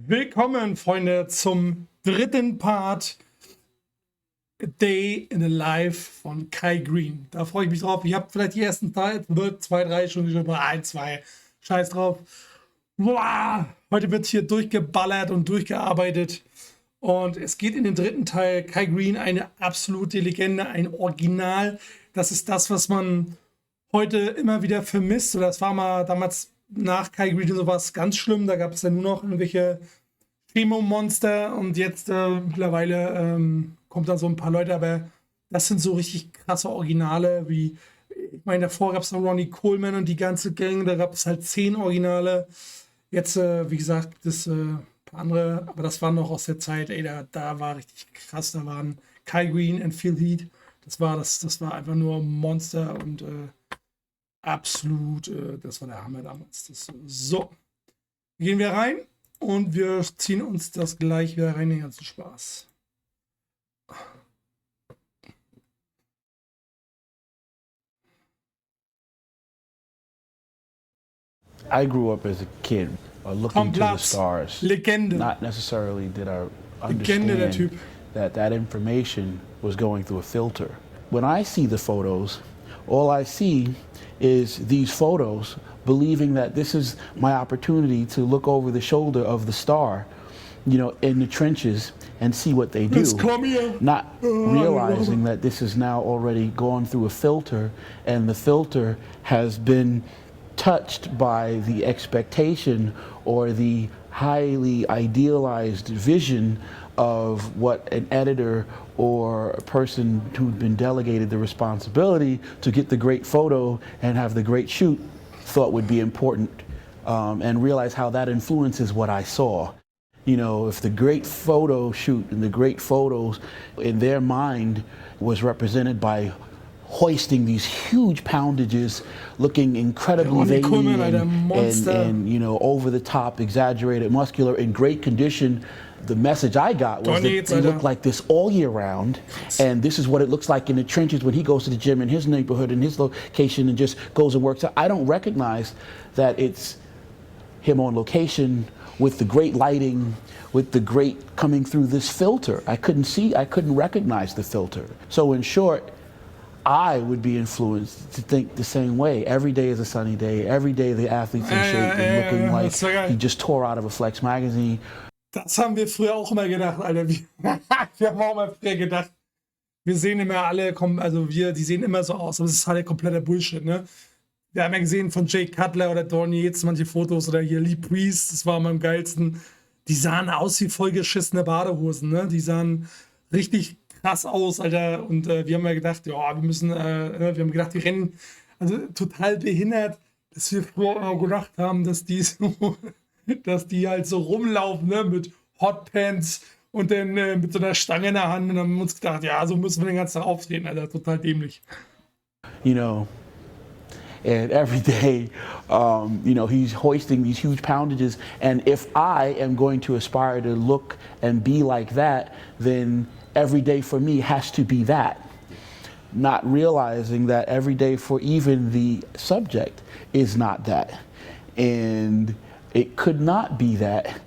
Willkommen, Freunde, zum dritten Part A Day in the Life von Greene. Da freue ich mich drauf. Ich habe vielleicht die ersten Teil, 2, 3 schon, 1, 2. Scheiß drauf. Boah, heute wird hier durchgeballert und durchgearbeitet. Und es geht in den dritten Teil. Greene, eine absolute Legende, ein Original. Das ist das, was man heute immer wieder vermisst. Oder das war mal damals nach Greene sowas ganz schlimm. Da gab es ja nur noch irgendwelche Chemo-Monster und jetzt mittlerweile kommt da so ein paar Leute, aber das sind so richtig krasse Originale, wie, ich meine, davor gab es noch Ronnie Coleman und die ganze Gang, da gab es halt 10 Originale. Jetzt, wie gesagt, das paar andere, aber das war noch aus der Zeit, ey, da war richtig krass, da waren Greene und Phil Heath, das war einfach nur Monster und absolut, das war der Hammer damals. So, gehen wir rein. Und wir ziehen uns das gleich wieder rein, den ganzen Spaß. I grew up as a kid looking to the stars. Legende. Not necessarily did I Legende, der Typ. understand that information was going through a filter. When I see the photos, all I see is these photos, believing that this is my opportunity to look over the shoulder of the star, you know, in the trenches and see what they do. Not realizing that this is now already gone through a filter, and the filter has been touched by the expectation or the highly idealized vision of what an editor or a person who'd been delegated the responsibility to get the great photo and have the great shoot thought would be important, and realize how that influences what I saw. You know, if the great photo shoot and the great photos in their mind was represented by hoisting these huge poundages, looking incredibly veiny and you know, over the top, exaggerated, muscular, in great condition, the message I got was that they look like this all year round, and this is what it looks like in the trenches when he goes to the gym in his neighborhood, in his location, and just goes and works out. I don't recognize that it's him on location with the great lighting, with the great coming through this filter. I couldn't recognize the filter. So in short, I would be influenced to think the same way. Every day is a sunny day. Every day the athlete's in shape and looking like he just tore out of a Flex magazine. Das haben wir früher auch immer gedacht, Alter. Wir haben auch immer früher gedacht, wir sehen immer alle, die sehen immer so aus, aber es ist halt kompletter Bullshit, ne? Wir haben ja gesehen von Jay Cutler oder Donny jetzt manche Fotos oder hier Lee Priest, das war immer am geilsten. Die sahen aus wie vollgeschissene Badehosen, ne? Die sahen richtig krass aus, Alter. Und wir haben ja gedacht, ja, wir rennen, also total behindert, dass wir früher immer gedacht haben, dass die halt so rumlaufen, ne, mit Hotpants und dann mit so einer Stange in der Hand. Und dann haben wir uns gedacht, ja, so müssen wir den ganzen Tag auftreten, Alter, total dämlich. You know, and every day, you know, he's hoisting these huge poundages. And if I am going to aspire to look and be like that, then every day for me has to be that. Not realizing that every day for even the subject is not that. And it could not be that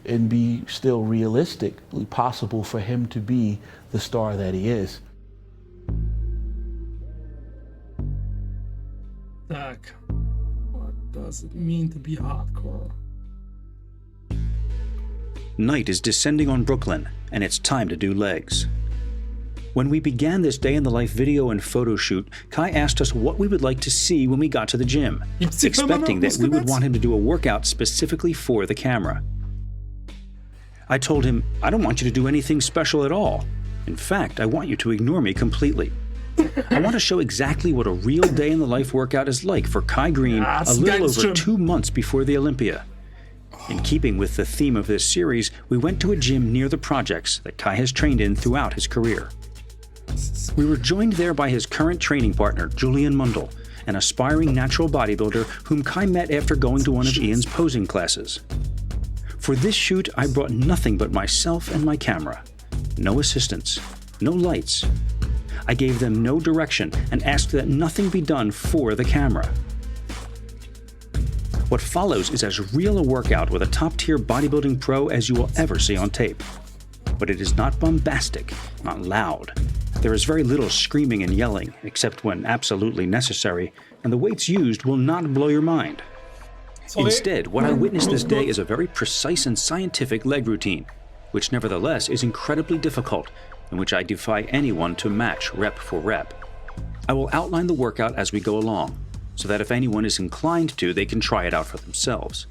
and be still realistically possible for him to be the star that he is. Doc, what does it mean to be hardcore? Night is descending on Brooklyn, and it's time to do legs. When we began this day in the life video and photo shoot, Kai asked us what we would like to see when we got to the gym, expecting that we would want him to do a workout specifically for the camera. I told him, I don't want you to do anything special at all. In fact, I want you to ignore me completely. I want to show exactly what a real day in the life workout is like for Greene a little over 2 months before the Olympia. In keeping with the theme of this series, we went to a gym near the projects that Kai has trained in throughout his career. We were joined there by his current training partner, Julian Mundell, an aspiring natural bodybuilder whom Kai met after going to one of Ian's posing classes. For this shoot, I brought nothing but myself and my camera. No assistants, no lights. I gave them no direction and asked that nothing be done for the camera. What follows is as real a workout with a top-tier bodybuilding pro as you will ever see on tape. But it is not bombastic, not loud. There is very little screaming and yelling, except when absolutely necessary, and the weights used will not blow your mind. Instead, what I witnessed this day is a very precise and scientific leg routine, which nevertheless is incredibly difficult, and which I defy anyone to match rep for rep. I will outline the workout as we go along, so that if anyone is inclined to, they can try it out for themselves.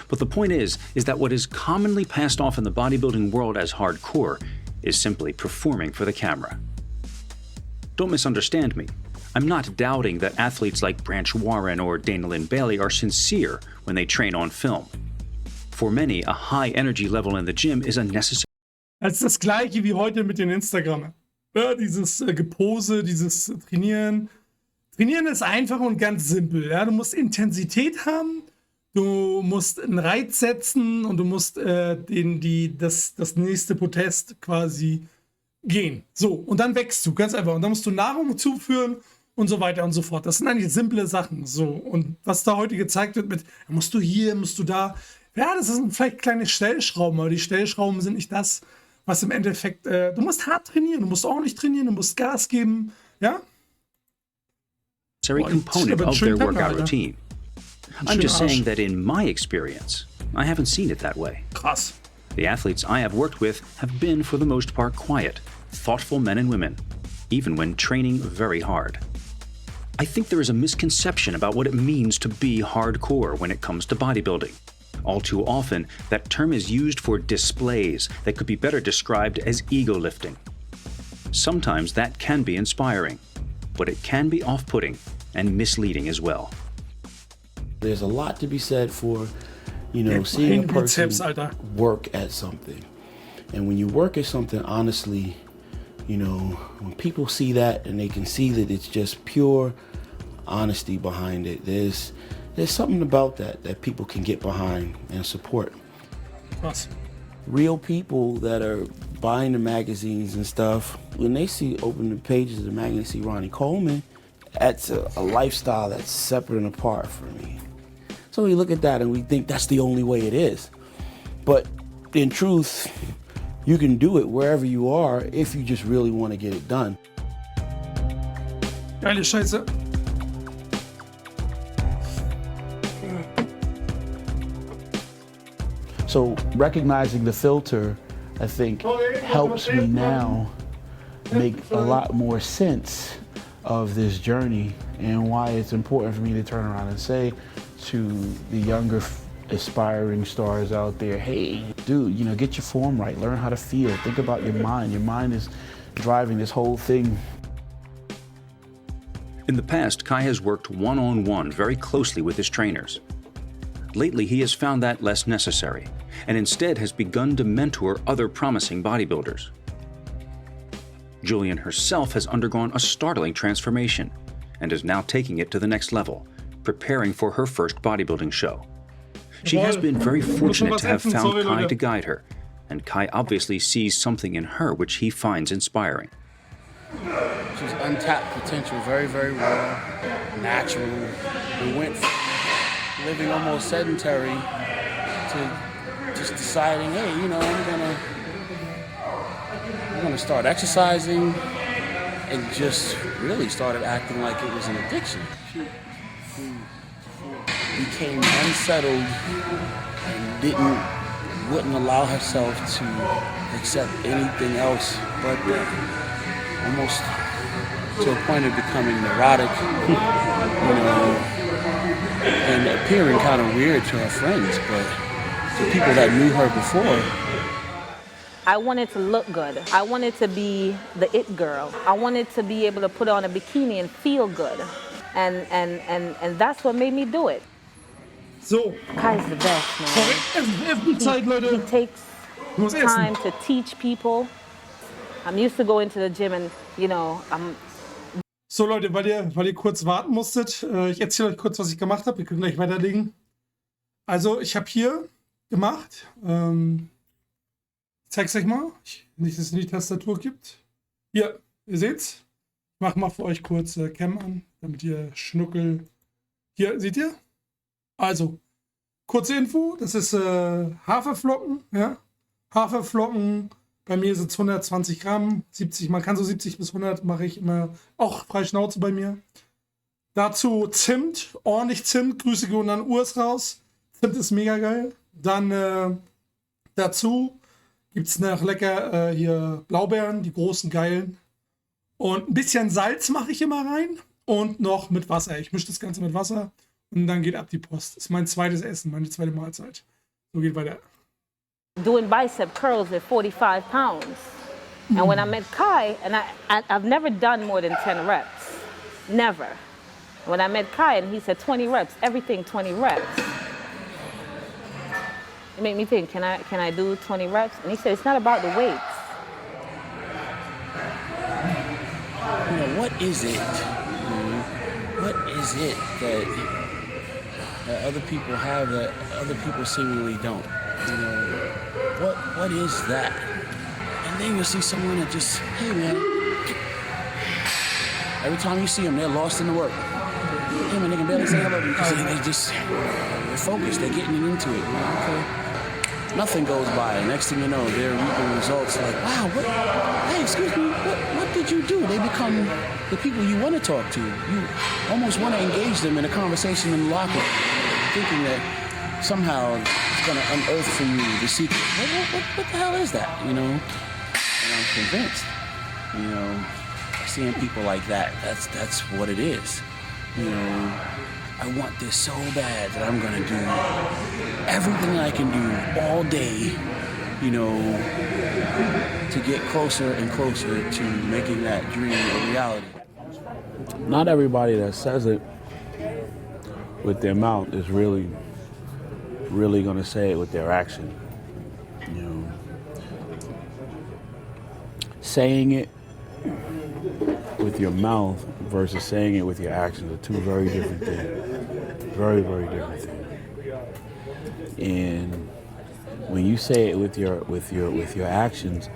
But the point is that what is commonly passed off in the bodybuilding world as hardcore is simply performing for the camera. Don't misunderstand me. I'm not doubting that athletes like Branch Warren or Dana Lynn Bailey are sincere when they train on film. For many, a high energy level in the gym is a necessary. Das ist das Gleiche wie heute mit den Instagrammern. Ja, dieses Gepose, dieses Trainieren. Trainieren ist einfach und ganz simpel. Ja? Du musst Intensität haben, du musst einen Reiz setzen und du musst das nächste Podest quasi gehen. So, und dann wächst du, ganz einfach. Und dann musst du Nahrung zuführen und so weiter und so fort. Das sind eigentlich simple Sachen. So, und was da heute gezeigt wird mit, musst du hier, musst du da. Ja, das sind vielleicht kleine Stellschrauben, aber die Stellschrauben sind nicht das, was im Endeffekt, du musst hart trainieren, du musst ordentlich trainieren, du musst Gas geben, ja? Component of their workout routine. I'm just saying that in my experience, I haven't seen it that way. Krass. The athletes I have worked with have been, for the most part, quiet, thoughtful men and women, even when training very hard. I think there is a misconception about what it means to be hardcore when it comes to bodybuilding. All too often, that term is used for displays that could be better described as ego lifting. Sometimes that can be inspiring, but it can be off-putting and misleading as well. There's a lot to be said for, seeing a person work at something. And when you work at something honestly, when people see that and they can see that it's just pure honesty behind it, there's something about that people can get behind and support. Krass. Real people that are buying the magazines and stuff, when they open the pages of the magazine, see Ronnie Coleman, that's a lifestyle that's separate and apart for me. So we look at that and we think that's the only way it is. But in truth, you can do it wherever you are if you just really want to get it done. Geile Scheiße. So recognizing the filter, I think, helps me now make a lot more sense of this journey and why it's important for me to turn around and say to the younger aspiring stars out there, hey, dude, get your form right, learn how to feel, think about your mind. Your mind is driving this whole thing. In the past, Kai has worked one-on-one very closely with his trainers. Lately, he has found that less necessary, and instead has begun to mentor other promising bodybuilders. Julian herself has undergone a startling transformation and is now taking it to the next level, preparing for her first bodybuilding show. She has been very fortunate to have found Kai to guide her, and Kai obviously sees something in her which he finds inspiring. She's untapped potential, very, very raw, natural. We went from living almost sedentary to just deciding, hey, I'm gonna start exercising, and just really started acting like it was an addiction. She became unsettled and wouldn't allow herself to accept anything else but that. Almost to a point of becoming neurotic, and appearing kind of weird to her friends, but to people that knew her before. I wanted to look good. I wanted to be the it girl. I wanted to be able to put on a bikini and feel good. And that's what made me do it. So. Kai's the best, man. Zeit, Leute. He takes time to teach people. I'm used to going to the gym and, I'm... So Leute, weil ihr kurz warten musstet, ich erzähle euch kurz, was ich gemacht habe. Wir können gleich weiterlegen. Also, ich habe hier gemacht, ich zeig's euch mal, nicht, dass es die Tastatur gibt. Hier, ihr seht's. Ich mach mal für euch kurz Cam an, damit ihr Schnuckel... Hier, seht ihr? Also, Kurze Info, das ist Haferflocken, ja. Haferflocken, bei mir sind es 120 Gramm, 70, man kann so 70 bis 100, mache ich immer, auch frei Schnauze bei mir. Dazu Zimt, ordentlich Zimt, Grüße gehen an Urs raus. Zimt ist mega geil. Dann dazu gibt es noch lecker hier Blaubeeren, die großen geilen. Und ein bisschen Salz mache ich immer rein und noch mit Wasser. Ich mische das Ganze mit Wasser und dann geht ab die Post. Das ist mein zweites Essen, meine zweite Mahlzeit. So geht weiter. Doing bicep curls at 45 pounds. And when I met Kai, and I've never done more than 10 reps. Never. When I met Kai and he said 20 reps, everything 20 reps. It made me think, can I do 20 reps? And he said, it's not about the weights. You know, what is it? What is it that other people have that other people seemingly don't? You know, what is that? And then you'll see someone that just, hey man, every time you see them, they're lost in the work. Hey man, they can barely say hello to you because they're focused, they're getting into it. Okay. Nothing goes by. Next thing you know, they're reaping results like, wow, hey, excuse me, what did you do? They become the people you want to talk to. You almost want to engage them in a conversation in the locker, thinking that somehow it's going to unearth for you the secret. What the hell is that, you know? And I'm convinced, you know, seeing people like that, that's what it is. You know, I want this so bad that I'm gonna do everything I can do all day, you know, to get closer and closer to making that dream a reality. Not everybody that says it with their mouth is really going to say it with their action. You know, saying it with your mouth versus saying it with your actions are two very different things. Very, very different things. And when you say it with your actions,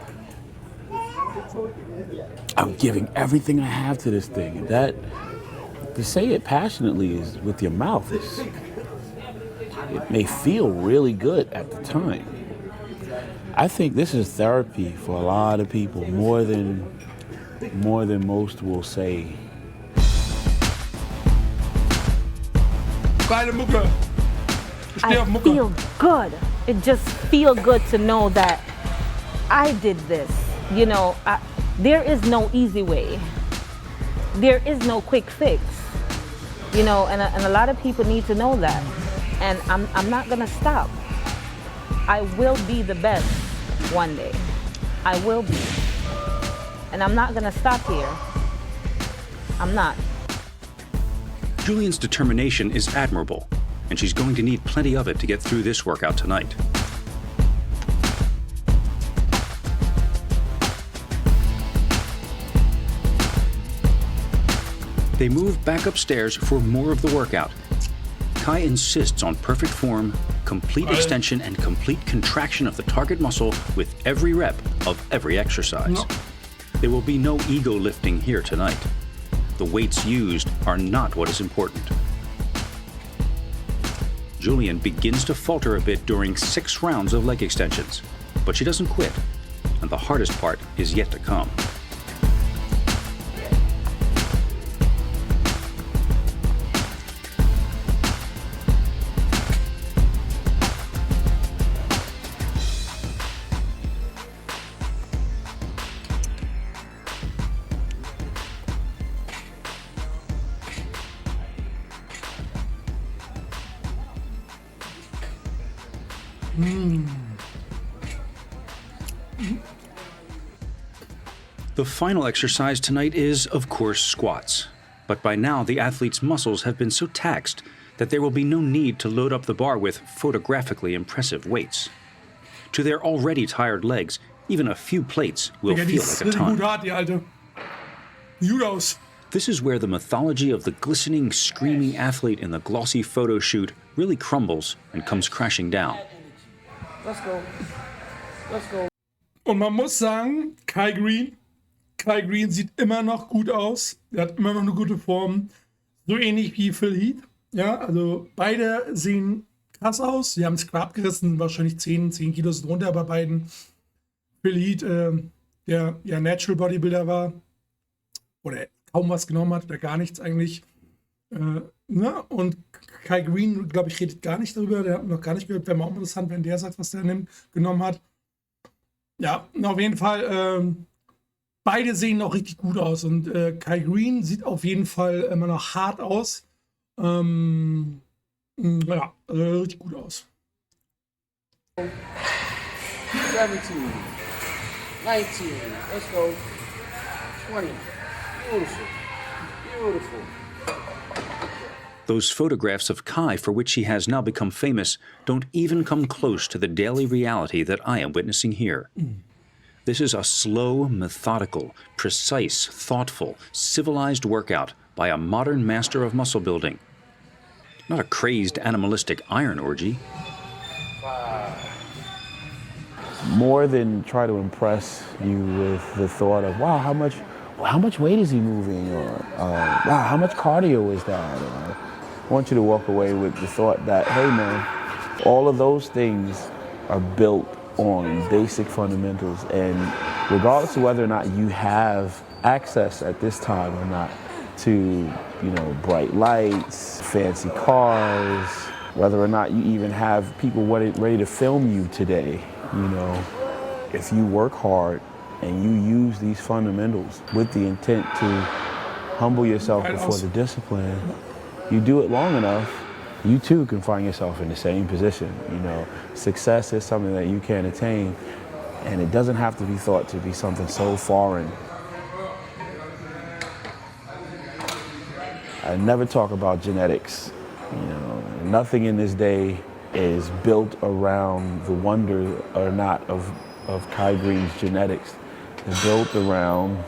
I'm giving everything I have to this thing. That to say it passionately is with your mouth. It may feel really good at the time. I think this is therapy for a lot of people, more than most will say. Geile Mucke. Ich stehe auf I Mucke. feel good. It just feel good to know that I did this. You know, there is no easy way. There is no quick fix. You know, and a lot of people need to know that. And I'm not gonna stop. I will be the best one day. I will be. And I'm not gonna stop here. I'm not. Julian's determination is admirable, and she's going to need plenty of it to get through this workout tonight. They move back upstairs for more of the workout. Kai insists on perfect form, complete extension, and complete contraction of the target muscle with every rep of every exercise. No. There will be no ego lifting here tonight. The weights used are not what is important. Julian begins to falter a bit during 6 rounds of leg extensions, but she doesn't quit, and the hardest part is yet to come. The final exercise tonight is, of course, squats. But by now, the athlete's muscles have been so taxed that there will be no need to load up the bar with photographically impressive weights. To their already tired legs, even a few plates will Digga, die feel ist like a richtig gut ton. hart, die Alte. Gut aus. This is where the mythology of the glistening, screaming athlete in the glossy photo shoot really crumbles and comes crashing down. Let's go. Let's go. Und man muss sagen, Kai Greene sieht immer noch gut aus. Er hat immer noch eine gute Form. So ähnlich wie Phil Heath. Ja, also beide sehen krass aus. Sie haben es knapp abgerissen, wahrscheinlich 10 Kilo sind runter bei beiden. Phil Heath, der ja Natural Bodybuilder war, oder kaum was genommen hat, oder gar nichts eigentlich. Und Kai Greene, glaube ich, redet gar nicht darüber. Der hat noch gar nicht gehört. Wäre mal auch interessant, wenn der sagt, was der genommen hat. Ja, auf jeden Fall. Beide sehen auch richtig gut aus. Und Kai Greene sieht auf jeden Fall immer noch hart aus. Ja, richtig gut aus. 17, 19, let's go. 20, beautiful, beautiful. Those photographs of Kai, for which he has now become famous, don't even come close to the daily reality that I am witnessing here. This is a slow, methodical, precise, thoughtful, civilized workout by a modern master of muscle building. Not a crazed, animalistic iron orgy. More than try to impress you with the thought of, wow, how much weight is he moving? Or, wow, how much cardio is that? Or, I want you to walk away with the thought that, hey man, all of those things are built on basic fundamentals, and regardless of whether or not you have access at this time or not to, bright lights, fancy cars, whether or not you even have people ready to film you today, if you work hard and you use these fundamentals with the intent to humble yourself before the discipline, you do it long enough, you too can find yourself in the same position. Success is something that you can attain, and it doesn't have to be thought to be something so foreign. I never talk about genetics. Nothing in this day is built around the wonder or not of Kai Greene's genetics. It's built around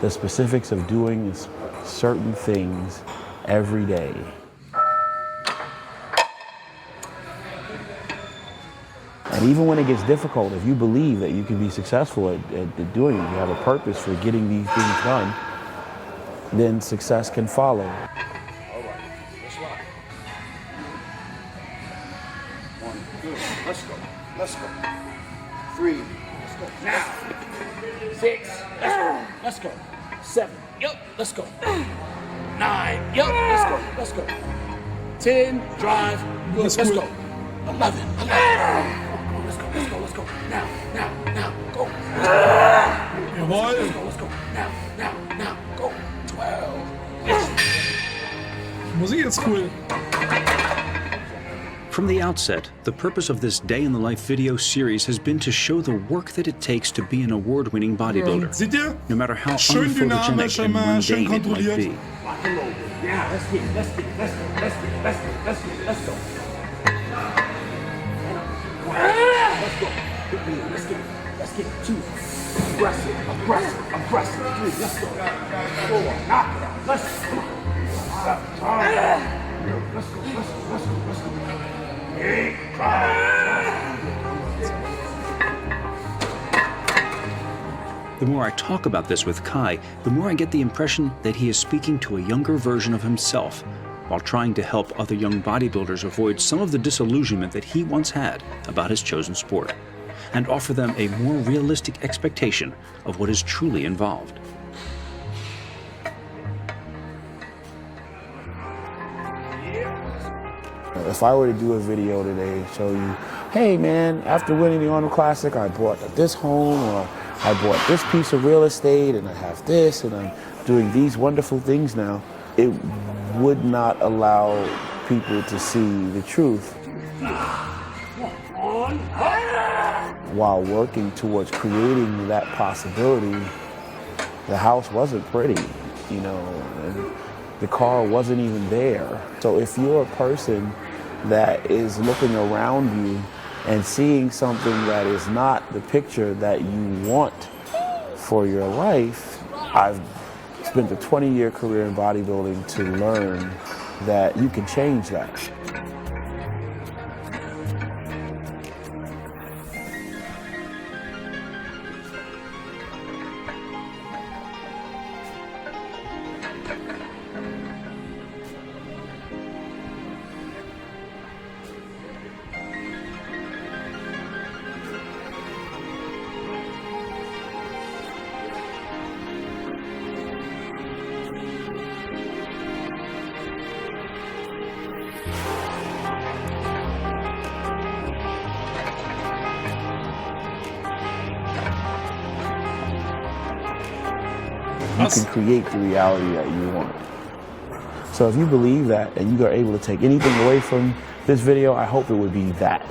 the specifics of doing certain things every day. And even when it gets difficult, if you believe that you can be successful at doing it, you have a purpose for getting these things done, then success can follow. All right, let's rock. 1, 2, let's go. 3, let's go. Now. 6, let's go. 7, yep, let's go. 9, yep, let's go. 10, drive, good, let's go. 11. Let's go. Now, go. Jawohl. Let's go. Now, go. 12. Musik ist cool. From the outset, the purpose of this Day in the Life video series has been to show the work that it takes to be an award-winning bodybuilder, Seht ihr? no matter how Schön dynamisch, unphotogenic and immer schön mundane it might kontrolliert. be. Yeah, let's go. Let's get 2. Aggressive. 3, let's go. 4, knock it out. Let's go. Let's go. 8, The more I talk about this with Kai, the more I get the impression that he is speaking to a younger version of himself, while trying to help other young bodybuilders avoid some of the disillusionment that he once had about his chosen sport, and offer them a more realistic expectation of what is truly involved. If I were to do a video today and show you, hey man, after winning the Arnold Classic, I bought this home, or I bought this piece of real estate, and I have this, and I'm doing these wonderful things now, it would not allow people to see the truth. While working towards creating that possibility, the house wasn't pretty, and the car wasn't even there. So if you're a person that is looking around you and seeing something that is not the picture that you want for your life, I've spent a 20-year career in bodybuilding to learn that you can change that. you can create the reality that you want. So if you believe that and you are able to take anything away from this video, I hope it would be that.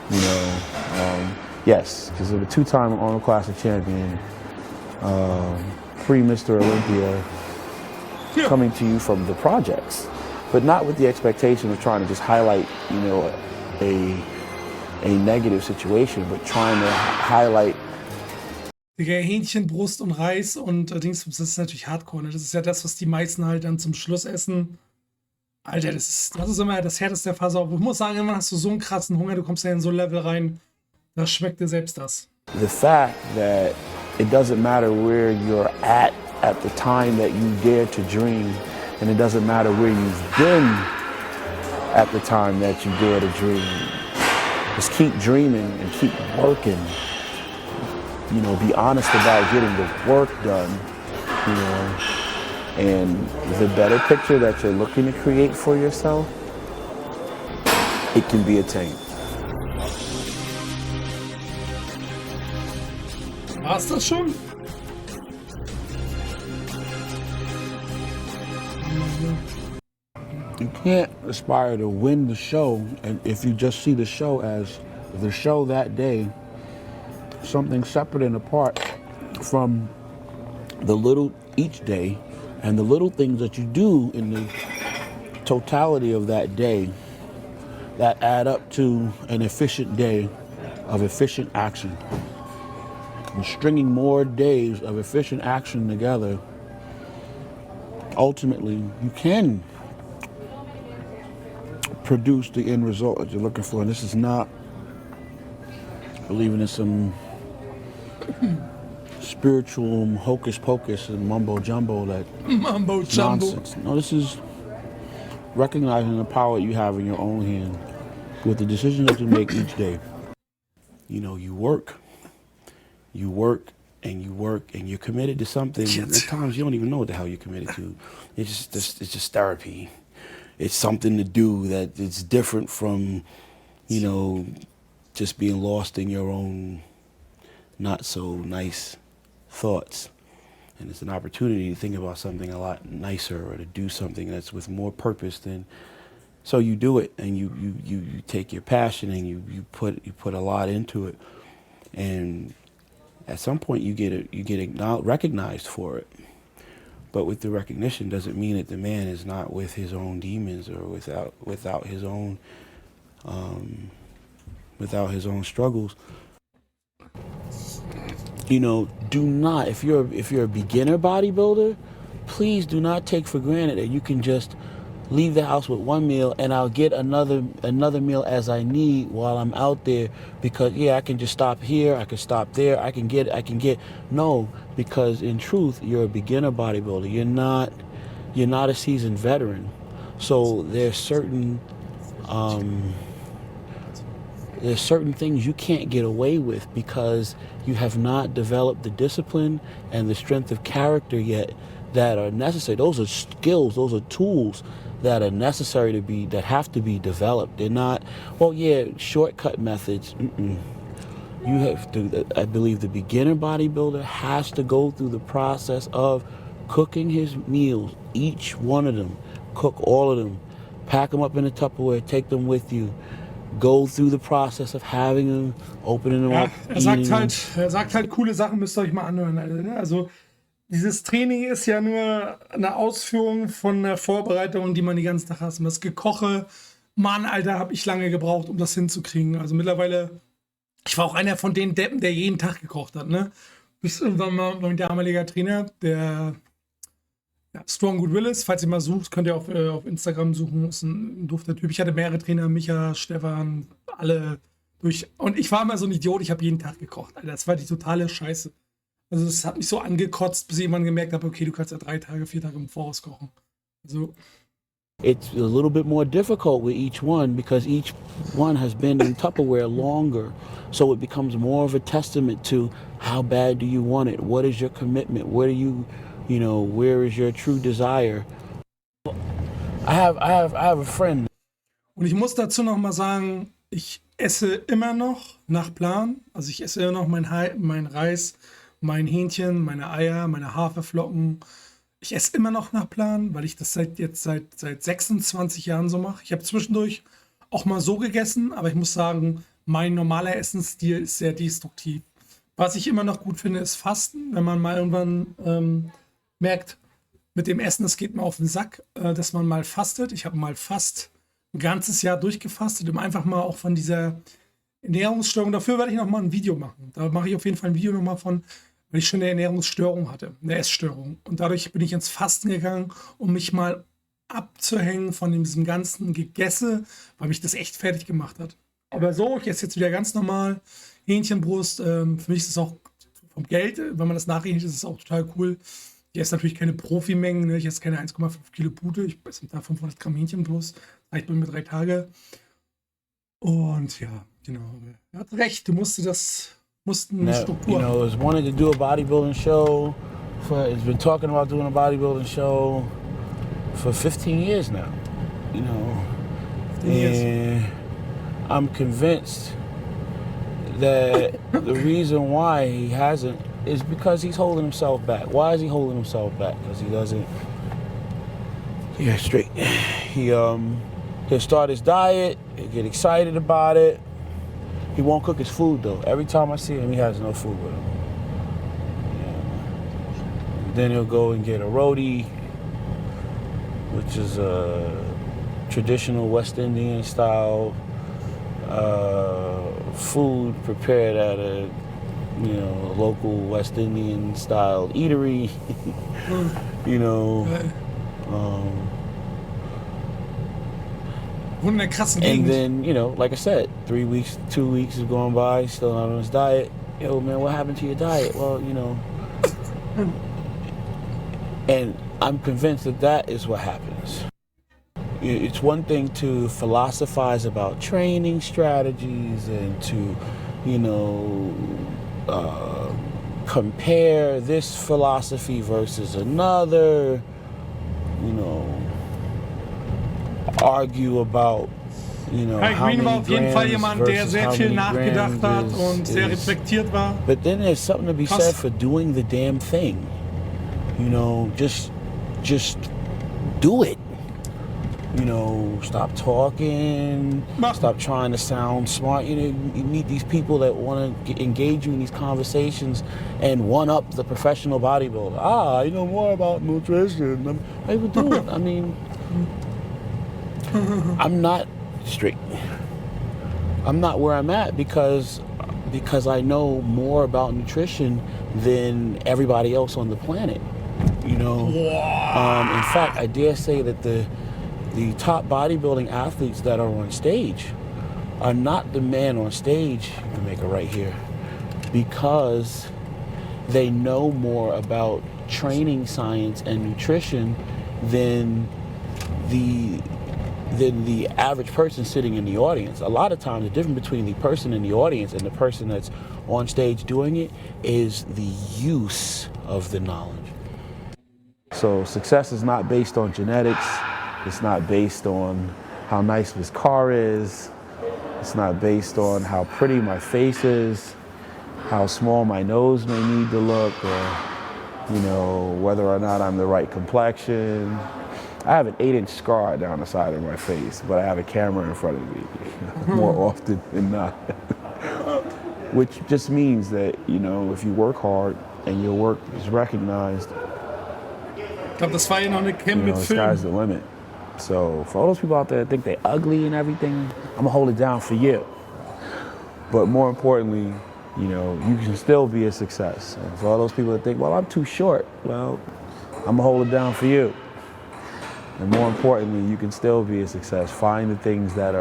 You know, yes, because of a two-time Arnold Classic champion, pre-Mr. Olympia, coming to you from the projects, but not with the expectation of trying to just highlight, you know, a negative situation, but trying to highlight. Digga, Hähnchen, Brust und Reis und Dingsbums, das ist natürlich Hardcore, ne? Das ist ja das, was die meisten halt dann zum Schluss essen. Alter, das ist immer das härteste Faser. Ich muss sagen, immer hast du so einen krassen Hunger, du kommst ja in so ein Level rein, das schmeckt dir selbst das. The fact that it doesn't matter where you're at the time that you dare to dream, and it doesn't matter where you've been at the time that you dare to dream. Just keep dreaming and keep working. You know, be honest about getting the work done, you know, and the better picture that you're looking to create for yourself, it can be attained. War's das schon? You can't aspire to win the show, and if you just see the show as the show that day, something separate and apart from the little each day and the little things that you do in the totality of that day that add up to an efficient day of efficient action. And stringing more days of efficient action together, ultimately you can produce the end result that you're looking for. And this is not believing in some spiritual hocus pocus and mumbo jumbo that Mambo Jumbo. nonsense. No, this is recognizing the power you have in your own hand with the decisions that you make each day. You know, you work and you're committed to something. At times you don't even know what the hell you're committed to. It's just therapy. It's something to do that it's different from, you know, just being lost in your own not so nice thoughts. And it's an opportunity to think about something a lot nicer or to do something that's with more purpose than. So you do it, and you take your passion and you put a lot into it, and at some point you get recognized for it. But with the recognition doesn't mean that the man is not with his own demons or without his own struggles. You know, do not, if you're a beginner bodybuilder, please do not take for granted that you can just leave the house with one meal and I'll get another meal as I need while I'm out there, because yeah, I can just stop here, I can stop there, I can get no, because in truth you're a beginner bodybuilder. You're not a seasoned veteran. So there's certain things you can't get away with because you have not developed the discipline and the strength of character yet that are necessary. Those are skills, those are tools that are necessary that have to be developed. They're not, well, yeah, shortcut methods. You have to, I believe the beginner bodybuilder has to go through the process of cooking his meals, each one of them, cook all of them, pack them up in a Tupperware, take them with you, go through the process of having them, opening them Ja, up. er sagt halt, coole Sachen müsst ihr euch mal anhören, Alter, ne? Also, dieses Training ist ja nur eine Ausführung von einer Vorbereitung, die man den ganzen Tag hat. Und das Gekoche, Mann, Alter, habe ich lange gebraucht, um das hinzukriegen. Also mittlerweile, ich war auch einer von den Deppen, der jeden Tag gekocht hat, ne? Bis irgendwann mal mein damaliger Trainer, der Strong Good Willis, falls ihr mal sucht, könnt ihr auf Instagram suchen, ist ein dufter Typ. Ich hatte mehrere Trainer, Micha, Stefan, alle durch. Und ich war immer so ein Idiot, ich habe jeden Tag gekocht, Alter. Das war die totale Scheiße. Also das hat mich so angekotzt, bis ich irgendwann gemerkt habe, okay, du kannst ja 3 Tage, 4 Tage im Voraus kochen. Also It's a little bit more difficult with each one because each one has been in Tupperware longer. So it becomes more of a testament to how bad do you want it? What is your commitment? Where is your true desire? I have a friend. Und ich muss dazu noch mal sagen, ich esse immer noch nach Plan. Also ich esse immer noch mein Reis, mein Hähnchen, meine Eier, meine Haferflocken. Ich esse immer noch nach Plan, weil ich das seit 26 Jahren so mache. Ich habe zwischendurch auch mal so gegessen, aber ich muss sagen, mein normaler Essensstil ist sehr destruktiv. Was ich immer noch gut finde, ist Fasten, wenn man mal irgendwann merkt, mit dem Essen, das geht mir auf den Sack, dass man mal fastet. Ich habe mal fast ein ganzes Jahr durchgefastet, um einfach mal auch von dieser Ernährungsstörung, dafür werde ich noch mal ein Video machen. Da mache ich auf jeden Fall ein Video noch mal von, weil ich schon eine Ernährungsstörung hatte, eine Essstörung. Und dadurch bin ich ins Fasten gegangen, um mich mal abzuhängen von diesem ganzen Gegesse, weil mich das echt fertig gemacht hat. Aber so, ich esse jetzt wieder ganz normal Hähnchenbrust. Für mich ist es auch vom Geld, wenn man das nachrechnet, ist es auch total cool. Ich esse natürlich keine Profimengen, ne? Ich esse keine 1,5 Kilo Pute, ich esse da 500 Gramm Hähnchenbrust. Reicht bei mir 3 Tage. Und ja, genau. Er hat recht, du musst eine Struktur You know, has wanted to do a bodybuilding show. Has been talking about doing a bodybuilding show for 15 years now. You know, 15 years. and I'm convinced that the reason why he hasn't is because he's holding himself back. Why is he holding himself back? Because he doesn't. Yeah, straight. He'll start his diet. He'll get excited about it. He won't cook his food though. Every time I see him, he has no food with him. Yeah. Then he'll go and get a roti, which is a traditional West Indian style food prepared at a local West Indian style eatery. Wohnen in der krassen And Gegend. then, like I said, 2 weeks is going by, still not on his diet. Yo, man, what happened to your diet? Well, and I'm convinced that is what happens. It's one thing to philosophize about training strategies and to, compare this philosophy versus another, argue about, Kai how Greene war many auf jeden Fall grams jemand, der versus sehr how viel many nachgedacht hat grams und sehr reflektiert war. But then there's something to be Krass. said for doing the damn thing. Just do it. Stop talking, stop trying to sound smart. You meet these people that want to engage you in these conversations and one up the professional bodybuilder. I know more about nutrition. How you do it? I mean, I'm not straight. I'm not where I'm at because I know more about nutrition than everybody else on the planet. In fact, I dare say that the top bodybuilding athletes that are on stage are not the men on stage, you can make it right here, because they know more about training science and nutrition than the average person sitting in the audience. A lot of times the difference between the person in the audience and the person that's on stage doing it is the use of the knowledge. So success is not based on genetics. It's not based on how nice this car is. It's not based on how pretty my face is, how small my nose may need to look, or, whether or not I'm the right complexion. I have an 8-inch scar down the side of my face, but I have a camera in front of me more often than not. Which just means that, if you work hard and your work is recognized, Ich glaube, das war ja noch eine Camp mit the sky's Film. the limit. So for all those people out there that think they're ugly and everything, I'm gonna hold it down for you. But more importantly, you can still be a success. And for all those people that think, well, I'm too short, well, I'm gonna hold it down for you. And more importantly, you can still be a success. Find the things that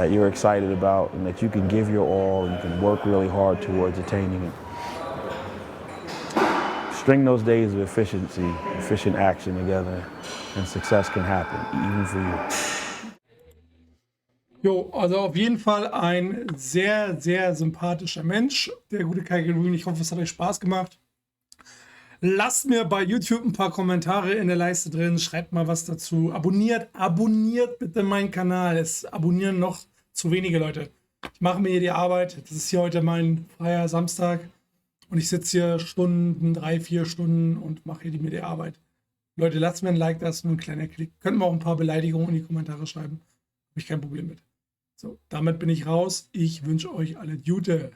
you're excited about and that you can give your all and you can work really hard towards attaining it. String those days of efficient action together, and success can happen, even for you. Jo, also auf jeden Fall ein sehr, sehr sympathischer Mensch, der gute Kai Greene. Ich hoffe, es hat euch Spaß gemacht. Lasst mir bei YouTube ein paar Kommentare in der Leiste drin, schreibt mal was dazu. Abonniert bitte meinen Kanal. Es abonnieren noch zu wenige Leute. Ich mache mir hier die Arbeit. Das ist hier heute mein freier Samstag. und ich sitze hier Stunden, 3-4 Stunden und mache hier mir die Arbeit. Leute, lasst mir ein Like, das ist nur ein kleiner Klick. Könnt mir auch ein paar Beleidigungen in die Kommentare schreiben. Habe ich kein Problem mit. So, damit bin ich raus. Ich wünsche euch alle Gute.